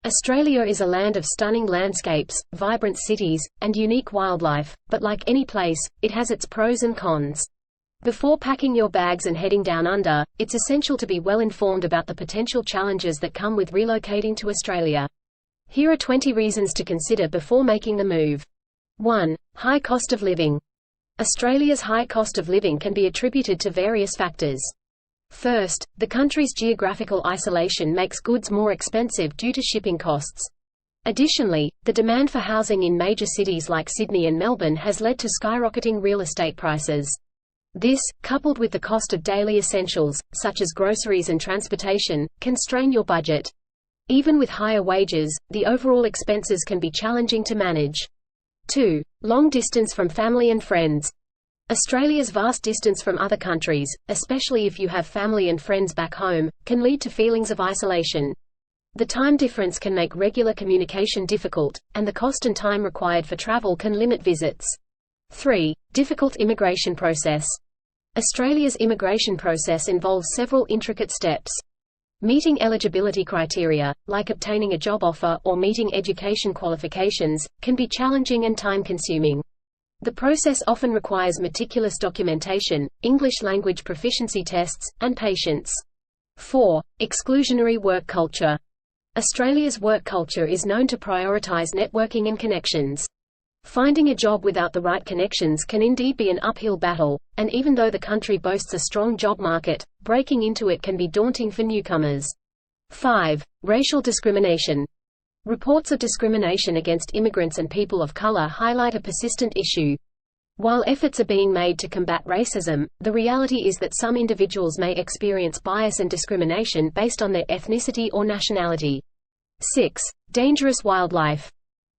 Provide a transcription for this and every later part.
Australia is a land of stunning landscapes, vibrant cities, and unique wildlife, but like any place, it has its pros and cons. Before packing your bags and heading down under, it's essential to be well informed about the potential challenges that come with relocating to Australia. Here are 20 reasons to consider before making the move. 1. High cost of living. Australia's high cost of living can be attributed to various factors. First, the country's geographical isolation makes goods more expensive due to shipping costs. Additionally, the demand for housing in major cities like Sydney and Melbourne has led to skyrocketing real estate prices. This, coupled with the cost of daily essentials, such as groceries and transportation, can strain your budget. Even with higher wages, the overall expenses can be challenging to manage. 2. Long distance from family and friends. Australia's vast distance from other countries, especially if you have family and friends back home, can lead to feelings of isolation. The time difference can make regular communication difficult, and the cost and time required for travel can limit visits. 3. Difficult immigration process. Australia's immigration process involves several intricate steps. Meeting eligibility criteria, like obtaining a job offer or meeting education qualifications, can be challenging and time-consuming. The process often requires meticulous documentation, English language proficiency tests, and patience. 4. Exclusionary work culture. Australia's work culture is known to prioritise networking and connections. Finding a job without the right connections can indeed be an uphill battle, and even though the country boasts a strong job market, breaking into it can be daunting for newcomers. 5. Racial discrimination. Reports of discrimination against immigrants and people of color highlight a persistent issue. While efforts are being made to combat racism, the reality is that some individuals may experience bias and discrimination based on their ethnicity or nationality. 6. Dangerous wildlife.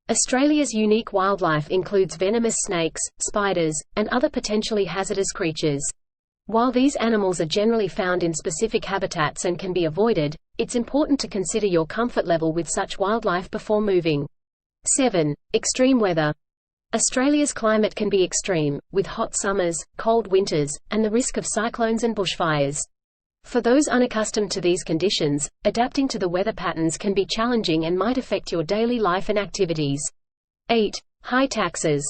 Australia's unique wildlife includes venomous snakes, spiders, and other potentially hazardous creatures. While these animals are generally found in specific habitats and can be avoided, it's important to consider your comfort level with such wildlife before moving. 7. Extreme weather. Australia's climate can be extreme, with hot summers, cold winters, and the risk of cyclones and bushfires. For those unaccustomed to these conditions, adapting to the weather patterns can be challenging and might affect your daily life and activities. 8. High taxes.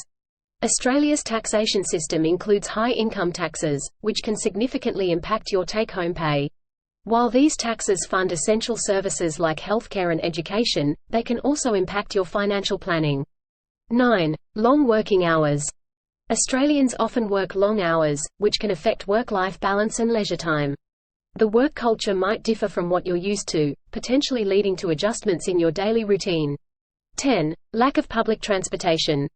Australia's taxation system includes high income taxes, which can significantly impact your take-home pay. While these taxes fund essential services like healthcare and education, they can also impact your financial planning. 9. Long working hours. Australians often work long hours, which can affect work-life balance and leisure time. The work culture might differ from what you're used to, potentially leading to adjustments in your daily routine. 10. Lack of public transportation.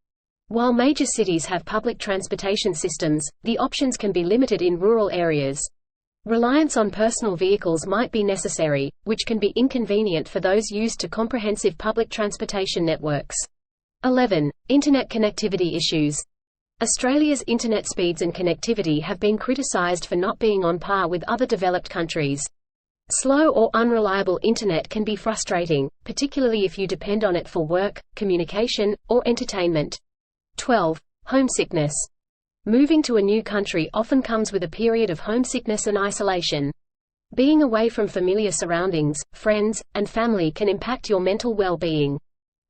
While major cities have public transportation systems, the options can be limited in rural areas. Reliance on personal vehicles might be necessary, which can be inconvenient for those used to comprehensive public transportation networks. 11. Internet connectivity issues. Australia's internet speeds and connectivity have been criticised for not being on par with other developed countries. Slow or unreliable internet can be frustrating, particularly if you depend on it for work, communication, or entertainment. 12. Homesickness. Moving to a new country often comes with a period of homesickness and isolation. Being away from familiar surroundings, friends, and family can impact your mental well-being.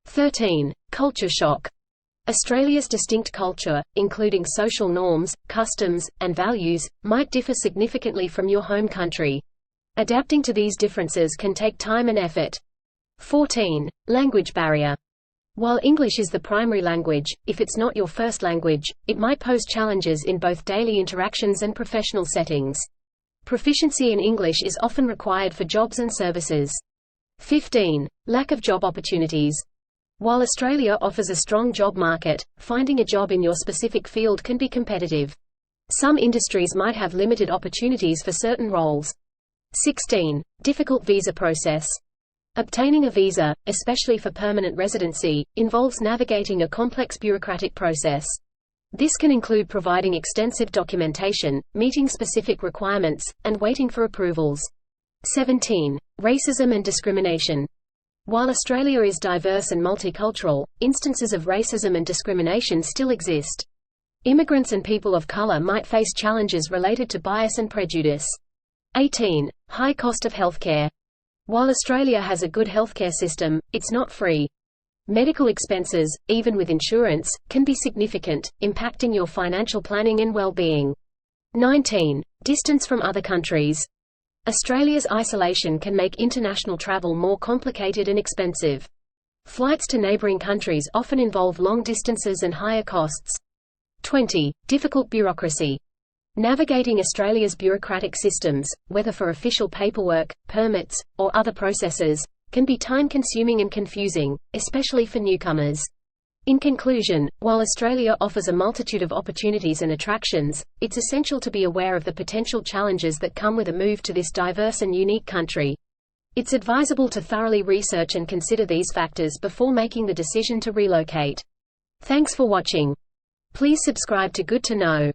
13. Culture shock. Australia's distinct culture, including social norms, customs, and values, might differ significantly from your home country. Adapting to these differences can take time and effort. 14. Language barrier. While English is the primary language, if it's not your first language, it might pose challenges in both daily interactions and professional settings. Proficiency in English is often required for jobs and services. 15. Lack of job opportunities. While Australia offers a strong job market, finding a job in your specific field can be competitive. Some industries might have limited opportunities for certain roles. 16. Difficult visa process. Obtaining a visa, especially for permanent residency, involves navigating a complex bureaucratic process. This can include providing extensive documentation, meeting specific requirements, and waiting for approvals. 17. Racism and discrimination. While Australia is diverse and multicultural, instances of racism and discrimination still exist. Immigrants and people of color might face challenges related to bias and prejudice. 18. High cost of healthcare. While Australia has a good healthcare system, it's not free. Medical expenses, even with insurance, can be significant, impacting your financial planning and well-being. 19. Distance from other countries. Australia's isolation can make international travel more complicated and expensive. Flights to neighbouring countries often involve long distances and higher costs. 20. Difficult bureaucracy. Navigating Australia's bureaucratic systems, whether for official paperwork, permits, or other processes, can be time-consuming and confusing, especially for newcomers. In conclusion, while Australia offers a multitude of opportunities and attractions, it's essential to be aware of the potential challenges that come with a move to this diverse and unique country. It's advisable to thoroughly research and consider these factors before making the decision to relocate. Thanks for watching. Please subscribe to Good to Know.